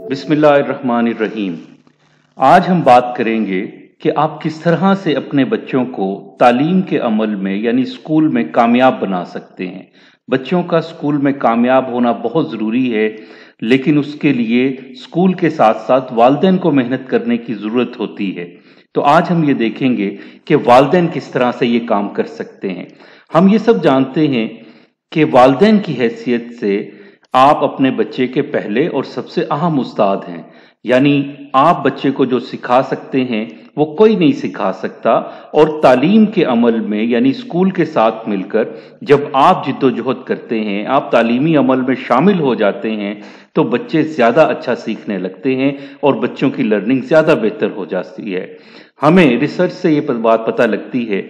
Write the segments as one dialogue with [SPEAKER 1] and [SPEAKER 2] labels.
[SPEAKER 1] बिस्मिल्लाहिर्रहमानिर्रहीम। आज हम बात करेंगे कि आप किस तरह से अपने बच्चों को तालीम के अमल में यानी स्कूल में कामयाब बना सकते हैं। बच्चों का स्कूल में कामयाब होना बहुत ज़रूरी है, लेकिन उसके लिए स्कूल के साथ साथ वालिदैन को मेहनत करने की ज़रूरत होती है। तो आज हम ये देखेंगे कि वालिदैन किस तरह से ये काम कर सकते हैं। हम ये सब जानते हैं कि वालिदैन की हैसियत से आप अपने बच्चे के पहले और सबसे अहम उस्ताद हैं। यानी आप बच्चे को जो सिखा सकते हैं वो कोई नहीं सिखा सकता, और तालीम के अमल में यानी स्कूल के साथ मिलकर जब आप जिद्दोजहद करते हैं, आप तालीमी अमल में शामिल हो जाते हैं, तो बच्चे ज़्यादा अच्छा सीखने लगते हैं और बच्चों की लर्निंग ज़्यादा बेहतर हो जाती है। हमें रिसर्च से ये बात पता लगती है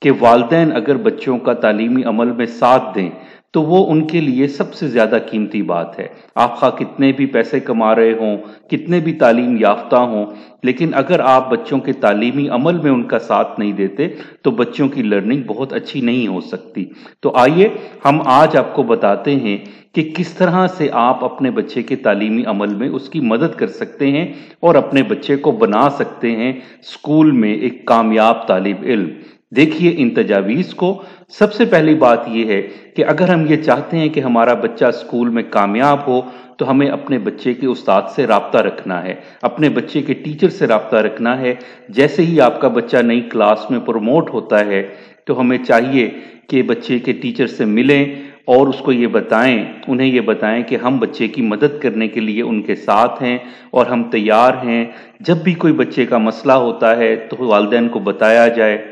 [SPEAKER 1] कि वालिदैन अगर बच्चों का तालीमी अमल में साथ दें तो वो उनके लिए सबसे ज़्यादा कीमती बात है। आप कितने भी पैसे कमा रहे हों, कितने भी तालीम याफ्ता हों, लेकिन अगर आप बच्चों के तालीमी अमल में उनका साथ नहीं देते तो बच्चों की लर्निंग बहुत अच्छी नहीं हो सकती। तो आइए हम आज आपको बताते हैं कि किस तरह से आप अपने बच्चे के तालीमी अमल में उसकी मदद कर सकते हैं और अपने बच्चे को बना सकते हैं स्कूल में एक कामयाब तालिब इल्म। देखिए इन तजावीज़ को। सबसे पहली बात यह है कि अगर हम ये चाहते हैं कि हमारा बच्चा स्कूल में कामयाब हो तो हमें अपने बच्चे के उस्ताद से राब्ता रखना है, अपने बच्चे के टीचर से राब्ता रखना है। जैसे ही आपका बच्चा नई क्लास में प्रमोट होता है तो हमें चाहिए कि बच्चे के टीचर से मिलें और उसको ये बताएं, उन्हें ये बताएं कि हम बच्चे की मदद करने के लिए उनके साथ हैं और हम तैयार हैं। जब भी कोई बच्चे का मसला होता है तो वालिदैन को बताया जाए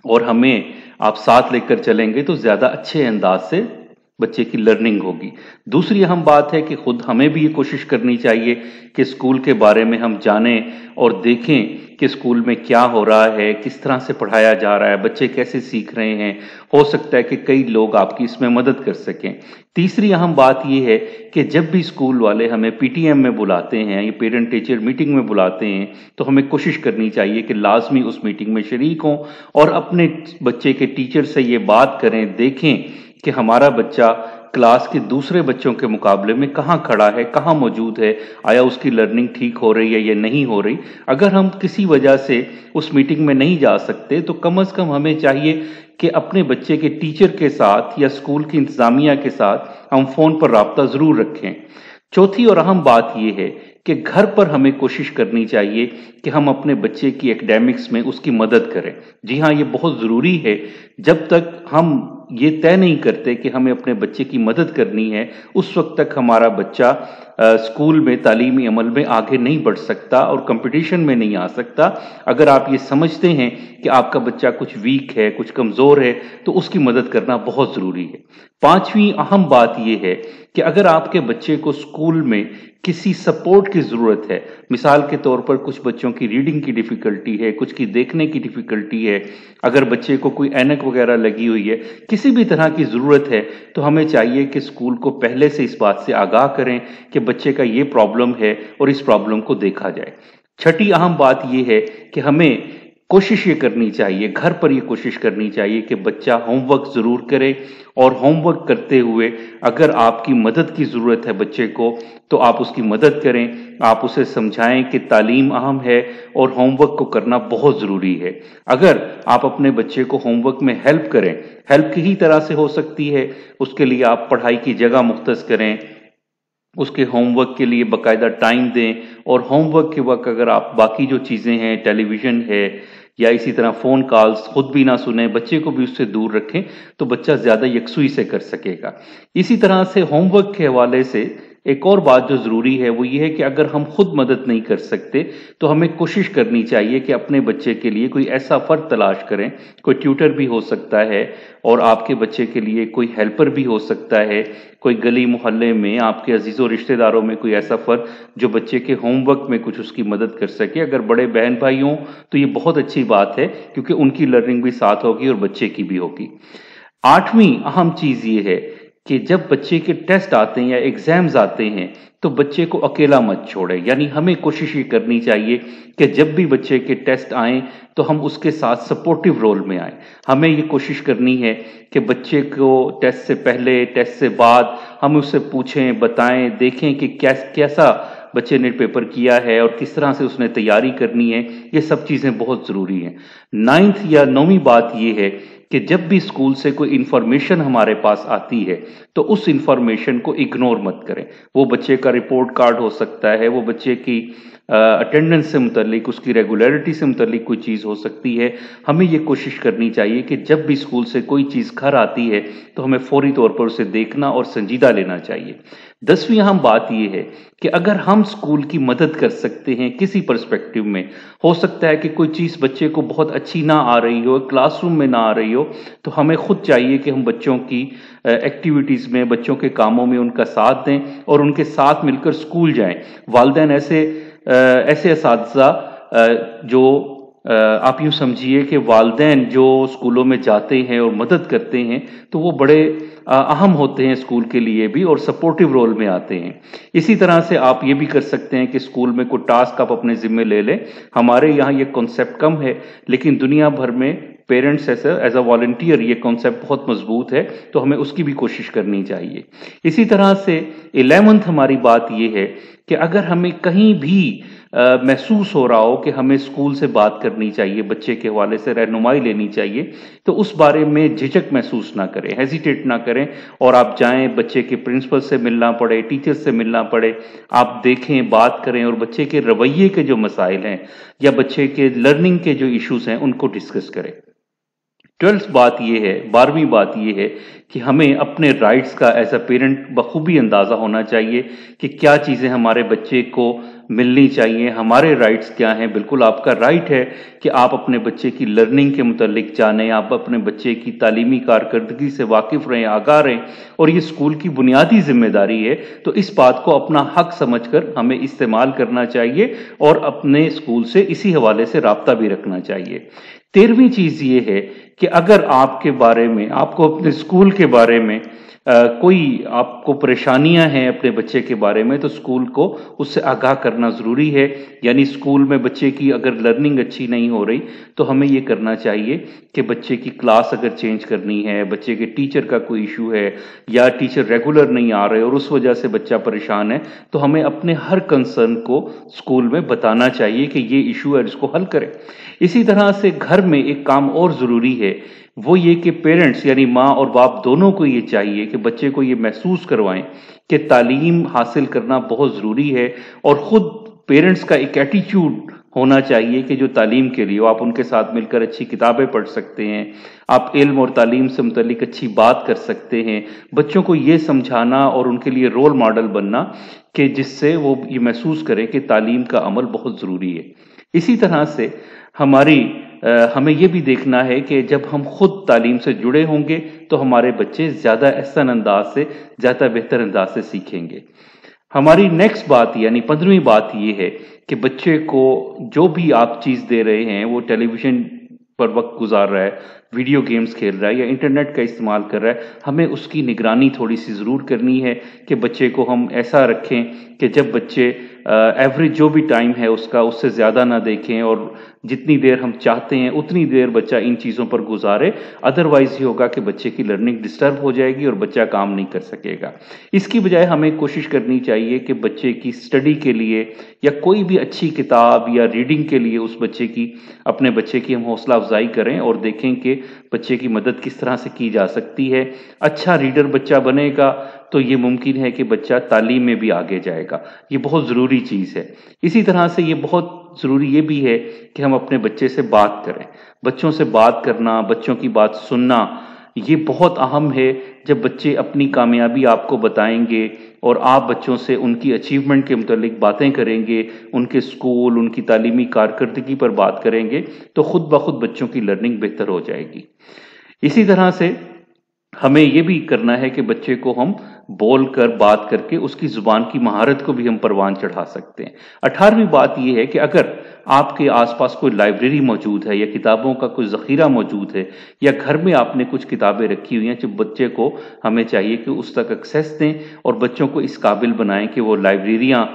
[SPEAKER 1] और हमें आप साथ लेकर चलेंगे तो ज़्यादा अच्छे अंदाज से बच्चे की लर्निंग होगी। दूसरी अहम बात है कि खुद हमें भी ये कोशिश करनी चाहिए कि स्कूल के बारे में हम जानें और देखें कि स्कूल में क्या हो रहा है, किस तरह से पढ़ाया जा रहा है, बच्चे कैसे सीख रहे हैं। हो सकता है कि कई लोग आपकी इसमें मदद कर सकें। तीसरी अहम बात यह है कि जब भी स्कूल वाले हमें पीटीएम में बुलाते हैं या पेरेंट टीचर मीटिंग में बुलाते हैं तो हमें कोशिश करनी चाहिए कि लाजमी उस मीटिंग में शरीक हों और अपने बच्चे के टीचर से ये बात करें, देखें कि हमारा बच्चा क्लास के दूसरे बच्चों के मुकाबले में कहाँ खड़ा है, कहाँ मौजूद है, आया उसकी लर्निंग ठीक हो रही है या नहीं हो रही। अगर हम किसी वजह से उस मीटिंग में नहीं जा सकते तो कम से कम हमें चाहिए कि अपने बच्चे के टीचर के साथ या स्कूल की इंतजामिया के साथ हम फ़ोन पर राब्ता ज़रूर रखें। चौथी और अहम बात यह है कि घर पर हमें कोशिश करनी चाहिए कि हम अपने बच्चे की एकेडमिक्स में उसकी मदद करें। जी हाँ, ये बहुत ज़रूरी है। जब तक हम ये तय नहीं करते कि हमें अपने बच्चे की मदद करनी है, उस वक्त तक हमारा बच्चा स्कूल में तालीमी अमल में आगे नहीं बढ़ सकता और कंपटीशन में नहीं आ सकता। अगर आप ये समझते हैं कि आपका बच्चा कुछ वीक है, कुछ कमज़ोर है, तो उसकी मदद करना बहुत ज़रूरी है। पांचवी अहम बात यह है कि अगर आपके बच्चे को स्कूल में किसी सपोर्ट की ज़रूरत है, मिसाल के तौर पर कुछ बच्चों की रीडिंग की डिफ़िकल्टी है, कुछ की देखने की डिफ़िकल्टी है, अगर बच्चे को कोई ऐनक वगैरह लगी हुई है, किसी भी तरह की ज़रूरत है, तो हमें चाहिए कि स्कूल को पहले से इस बात से आगाह करें कि बच्चे का ये प्रॉब्लम है और इस प्रॉब्लम को देखा जाए। छठी अहम बात यह है कि हमें कोशिश ये करनी चाहिए, घर पर ये कोशिश करनी चाहिए कि बच्चा होमवर्क ज़रूर करे और होमवर्क करते हुए अगर आपकी मदद की ज़रूरत है बच्चे को तो आप उसकी मदद करें। आप उसे समझाएं कि तालीम अहम है और होमवर्क को करना बहुत ज़रूरी है। अगर आप अपने बच्चे को होमवर्क में हेल्प करें, हेल्प की ही तरह से हो सकती है, उसके लिए आप पढ़ाई की जगह मुख्तस करें, उसके होमवर्क के लिए बाकायदा टाइम दें, और होमवर्क के वक्त अगर आप बाकी जो चीज़ें हैं, टेलीविज़न है या इसी तरह फ़ोन कॉल्स खुद भी ना सुने, बच्चे को भी उससे दूर रखें तो बच्चा ज़्यादा यकसुई से कर सकेगा। इसी तरह से होमवर्क के हवाले से एक और बात जो ज़रूरी है वो ये है कि अगर हम खुद मदद नहीं कर सकते तो हमें कोशिश करनी चाहिए कि अपने बच्चे के लिए कोई ऐसा फ़र्द तलाश करें, कोई ट्यूटर भी हो सकता है और आपके बच्चे के लिए कोई हेल्पर भी हो सकता है, कोई गली मोहल्ले में आपके अजीज़ों रिश्तेदारों में कोई ऐसा फ़र्द जो बच्चे के होमवर्क में कुछ उसकी मदद कर सके। अगर बड़े बहन भाई हों तो ये बहुत अच्छी बात है क्योंकि उनकी लर्निंग भी साथ होगी और बच्चे की भी होगी। आठवीं अहम चीज़ ये है कि जब बच्चे के टेस्ट आते हैं या एग्ज़ाम्स आते हैं तो बच्चे को अकेला मत छोड़ें। यानी हमें कोशिश ये करनी चाहिए कि जब भी बच्चे के टेस्ट आएँ तो हम उसके साथ सपोर्टिव रोल में आएँ। हमें ये कोशिश करनी है कि बच्चे को टेस्ट से पहले, टेस्ट से बाद हम उससे पूछें, बताएं, देखें कि कैसा بچے نے پیپر کیا ہے اور کس طرح سے اس نے تیاری کرنی ہے، یہ سب چیزیں بہت ضروری ہیں۔ 9th یا 9ویں بات یہ ہے کہ جب بھی اسکول سے کوئی انفارمیشن ہمارے پاس آتی ہے تو اس انفارمیشن کو اگنور مت کریں۔ وہ بچے کا رپورٹ کارڈ ہو سکتا ہے، وہ بچے کی اٹینڈنس سے متعلق، اس کی ریگولیرٹی سے متعلق کوئی چیز ہو سکتی ہے۔ ہمیں یہ کوشش کرنی چاہیے کہ جب بھی اسکول سے کوئی چیز گھر آتی ہے تو ہمیں فوری طور پر اسے دیکھنا اور سنجیدہ لینا چاہیے۔ 10ویں اہم بات یہ ہے کہ اگر ہم اسکول کی مدد کر سکتے ہیں کسی پرسپیکٹو میں، ہو سکتا ہے کہ کوئی چیز بچے کو بہت اچھی نہ آ رہی ہو، کلاس روم میں نہ آ رہی ہو، تو ہمیں خود چاہیے کہ ہم بچوں کی ایکٹیویٹیز میں، بچوں کے کاموں میں ان کا ساتھ دیں اور ان کے ساتھ مل کر اسکول جائیں۔ والدین ایسے اساتذہ جو آپ یوں سمجھیے کہ والدین جو اسکولوں میں جاتے ہیں اور مدد کرتے ہیں تو وہ بڑے اہم ہوتے ہیں اسکول کے لیے بھی اور سپورٹیو رول میں آتے ہیں۔ اسی طرح سے آپ یہ بھی کر سکتے ہیں کہ اسکول میں کوئی ٹاسک آپ اپنے ذمے لے لیں۔ ہمارے یہاں یہ کنسیپٹ کم ہے لیکن دنیا بھر میں پیرنٹس ایز اے والنٹیئر یہ کنسیپٹ بہت مضبوط ہے، تو ہمیں اس کی بھی کوشش کرنی چاہیے۔ اسی طرح سے 11th ہماری بات یہ ہے کہ اگر ہمیں کہیں بھی محسوس ہو رہا ہو کہ ہمیں اسکول سے بات کرنی چاہیے، بچے کے حوالے سے رہنمائی لینی چاہیے، تو اس بارے میں جھجک محسوس نہ کریں، ہیزیٹیٹ نہ کریں اور آپ جائیں، بچے کے پرنسپل سے ملنا پڑے، ٹیچر سے ملنا پڑے، آپ دیکھیں، بات کریں اور بچے کے رویے کے جو مسائل ہیں یا بچے کے لرننگ کے جو ایشوز ہیں ان کو ڈسکس کریں۔ 12ویں بات یہ ہے کہ ہمیں اپنے رائٹس کا ایز اے پیرنٹ بخوبی اندازہ ہونا چاہیے کہ کیا چیزیں ہمارے بچے کو ملنی چاہیے، ہمارے رائٹس کیا ہیں۔ بالکل آپ کا رائٹ ہے کہ آپ اپنے بچے کی لرننگ کے متعلق جانیں، آپ اپنے بچے کی تعلیمی کارکردگی سے واقف رہیں، آگاہ رہیں، اور یہ اسکول کی بنیادی ذمہ داری ہے، تو اس بات کو اپنا حق سمجھ کر ہمیں استعمال کرنا چاہیے اور اپنے اسکول سے اسی حوالے سے رابطہ بھی رکھنا چاہیے۔ 13ویں چیز یہ ہے کہ اگر آپ کے بارے میں، آپ کو اپنے اسکول کے بارے میں کوئی آپ کو پریشانیاں ہیں اپنے بچے کے بارے میں، تو اسکول کو اس سے آگاہ کرنا ضروری ہے۔ یعنی اسکول میں بچے کی اگر لرننگ اچھی نہیں ہو رہی تو ہمیں یہ کرنا چاہیے کہ بچے کی کلاس اگر چینج کرنی ہے، بچے کے ٹیچر کا کوئی ایشو ہے یا ٹیچر ریگولر نہیں آ رہے اور اس وجہ سے بچہ پریشان ہے، تو ہمیں اپنے ہر کنسرن کو اسکول میں بتانا چاہیے کہ یہ ایشو ہے، اس کو حل کریں۔ اسی طرح سے گھر میں ایک کام اور ضروری ہے، وہ یہ کہ پیرنٹس یعنی ماں اور باپ دونوں کو یہ چاہیے کہ بچے کو یہ محسوس کروائیں کہ تعلیم حاصل کرنا بہت ضروری ہے، اور خود پیرنٹس کا ایک ایٹیچیوڈ ہونا چاہیے کہ جو تعلیم کے لیے آپ ان کے ساتھ مل کر اچھی کتابیں پڑھ سکتے ہیں، آپ علم اور تعلیم سے متعلق اچھی بات کر سکتے ہیں، بچوں کو یہ سمجھانا اور ان کے لیے رول ماڈل بننا کہ جس سے وہ یہ محسوس کریں کہ تعلیم کا عمل بہت ضروری ہے۔ اسی طرح سے ہمیں یہ بھی دیکھنا ہے کہ جب ہم خود تعلیم سے جڑے ہوں گے تو ہمارے بچے زیادہ احسن انداز سے، زیادہ بہتر انداز سے سیکھیں گے۔ ہماری نیکسٹ بات یعنی 15ویں بات یہ ہے کہ بچے کو جو بھی آپ چیز دے رہے ہیں، وہ ٹیلی ویژن پر وقت گزار رہا ہے، ویڈیو گیمز کھیل رہا ہے یا انٹرنیٹ کا استعمال کر رہا ہے، ہمیں اس کی نگرانی تھوڑی سی ضرور کرنی ہے کہ بچے کو ہم ایسا رکھیں کہ جب بچے ایوریج جو بھی ٹائم ہے اس کا، اس سے زیادہ نہ دیکھیں، اور جتنی دیر ہم چاہتے ہیں اتنی دیر بچہ ان چیزوں پر گزارے۔ ادروائز یہ ہوگا کہ بچے کی لرننگ ڈسٹرب ہو جائے گی اور بچہ کام نہیں کر سکے گا۔ اس کی بجائے ہمیں کوشش کرنی چاہیے کہ بچے کی اسٹڈی کے لیے یا کوئی بھی اچھی کتاب یا ریڈنگ کے لیے اپنے بچے کی ہم حوصلہ افزائی کریں اور دیکھیں کہ بچے کی مدد کس طرح سے کی جا سکتی ہے۔ اچھا ریڈر بچہ بنے گا تو یہ ممکن ہے کہ بچہ تعلیم میں بھی آگے جائے گا، یہ بہت ضروری چیز ہے۔ اسی طرح سے یہ بہت ضروری یہ بھی ہے کہ ہم اپنے بچے سے بات کریں۔ بچوں سے بات کرنا، بچوں کی بات سننا، یہ بہت اہم ہے۔ جب بچے اپنی کامیابی آپ کو بتائیں گے اور آپ بچوں سے ان کی اچیومنٹ کے متعلق باتیں کریں گے، ان کے اسکول، ان کی تعلیمی کارکردگی پر بات کریں گے، تو خود بخود بچوں کی لرننگ بہتر ہو جائے گی۔ اسی طرح سے ہمیں یہ بھی کرنا ہے کہ بچے کو ہم بول کر، بات کر کے اس کی زبان کی مہارت کو بھی ہم پروان چڑھا سکتے ہیں۔ 18ویں بات یہ ہے کہ اگر آپ کے آس پاس کوئی لائبریری موجود ہے یا کتابوں کا کوئی ذخیرہ موجود ہے یا گھر میں آپ نے کچھ کتابیں رکھی ہوئی ہیں، جو بچے کو ہمیں چاہیے کہ اس تک ایکسیس دیں اور بچوں کو اس قابل بنائیں کہ وہ لائبریریاں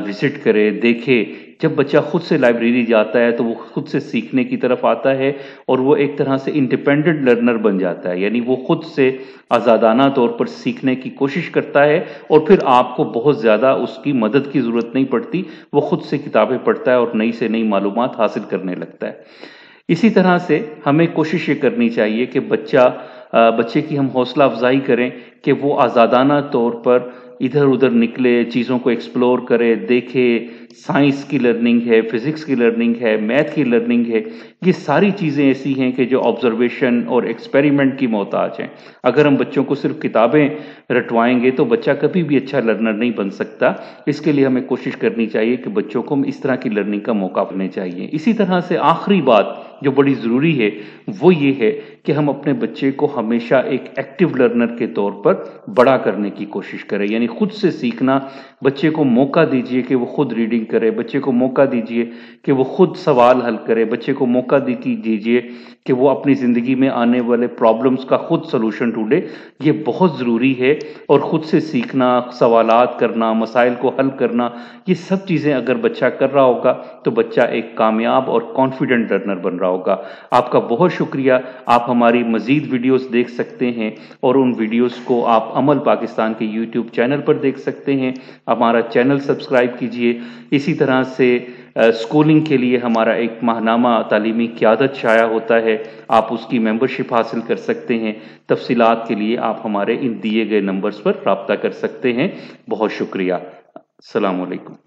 [SPEAKER 1] وزٹ کرے، دیکھے जब बच्चा खुद से लाइब्रेरी जाता है तो वो खुद से सीखने की तरफ आता है और वो एक तरह से इंडिपेंडेंट लर्नर बन जाता है, यानी वो खुद से आज़ादाना तौर पर सीखने की कोशिश करता है और फिर आपको बहुत ज़्यादा उसकी मदद की ज़रूरत नहीं पड़ती, वो खुद से किताबें पढ़ता है और नई से नई मालूमात हासिल करने लगता है। इसी तरह से हमें कोशिश ये करनी चाहिए कि बच्चे की हम हौसला अफजाई करें कि वो आज़ादाना तौर पर इधर उधर निकले, चीज़ों को एक्सप्लोर करे, देखे। साइंस की लर्निंग है, फिज़िक्स की लर्निंग है, मैथ की लर्निंग है, ये सारी चीज़ें ऐसी हैं कि जो ऑब्जर्वेशन और एक्सपेरिमेंट की मोहताज हैं। अगर हम बच्चों को सिर्फ किताबें रटवाएंगे तो बच्चा कभी भी अच्छा लर्नर नहीं बन सकता। इसके लिए हमें कोशिश करनी चाहिए कि बच्चों को हम इस तरह की लर्निंग का मौका देना चाहिए। इसी तरह से आखिरी बात जो बड़ी ज़रूरी है वो ये है कि हम अपने बच्चे को हमेशा एक एक्टिव लर्नर के तौर पर बड़ा करने की कोशिश करें, यानी खुद से सीखना। बच्चे को मौका दीजिए कि वो खुद रीडिंग करे, बच्चे को मौका दीजिए कि वो खुद सवाल हल करे, बच्चे को मौका दीजिए कि वो अपनी ज़िंदगी में आने वाले प्रॉब्लम्स का खुद सलूशन ढूंढे। ये बहुत ज़रूरी है और ख़ुद से सीखना, सवालात करना, मसाइल को हल करना, ये सब चीज़ें अगर बच्चा कर रहा होगा तो बच्चा एक कामयाब और कॉन्फिडेंट लर्नर बन रहा होगा। आपका बहुत शुक्रिया। आप हमारी मज़ीद वीडियोस देख सकते हैं और उन वीडियोस को आप अमल पाकिस्तान के यूट्यूब चैनल पर देख सकते हैं। हमारा चैनल सब्सक्राइब कीजिए। इसी तरह से स्कूलिंग के लिए हमारा एक माहनामा तालीमी क़यादत शाया होता है, आप उसकी मेंबरशिप हासिल कर सकते हैं। तफसीलात के लिए आप हमारे इन दिए गए नंबर्स पर राब्ता कर सकते हैं। बहुत शुक्रिया। अस्सलाम वालेकुम।